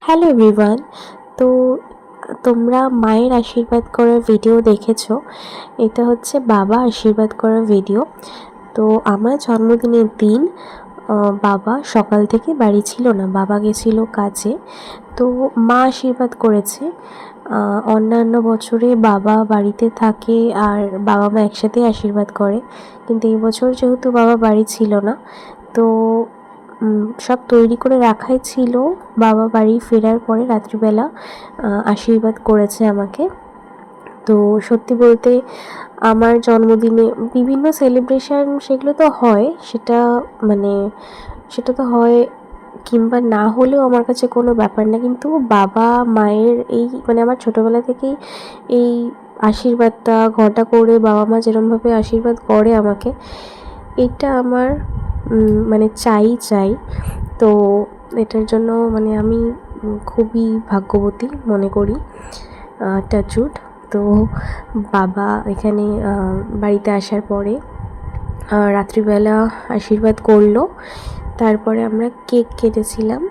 Hello everyone. তো তোমরা মায়ের আশীর্বাদ করার ভিডিও দেখেছো। এটা হচ্ছে বাবা আশীর্বাদ করার ভিডিও। তো আমার জন্মদিনের দিন বাবা সকাল থেকে বাড়ি ছিল না, বাবা গেছিলো কাজে। তো মা আশীর্বাদ করেছে। অন্যান্য বছরে বাবা বাড়িতে থাকে আর বাবা মা একসাথেই আশীর্বাদ করে, কিন্তু এই বছর যেহেতু বাবা বাড়ি ছিল না, তো সব তৈরি করে রাখাই ছিল। বাবা বাড়ি ফেরার পরে রাত্রিবেলা আশীর্বাদ করেছে আমাকে। তো সত্যি বলতে আমার জন্মদিনে বিভিন্ন সেলিব্রেশন সেগুলো তো হয়, সেটা তো হয়, কিংবা না হলেও আমার কাছে কোনো ব্যাপার না। কিন্তু বাবা মায়ের এই আমার ছোটোবেলা থেকেই এই আশীর্বাদটা ঘটা করে বাবা মা যেরমভাবে আশীর্বাদ করে আমাকে, এটা আমার চাই। তো এটার জন্য আমি খুবই ভাগ্যবতী মনে করি, টাচউড। তো বাবা এখানে বাড়িতে আসার পরে রাত্রিবেলা আশীর্বাদ করলো। তারপরে আমরা কেক কেটেছিলাম।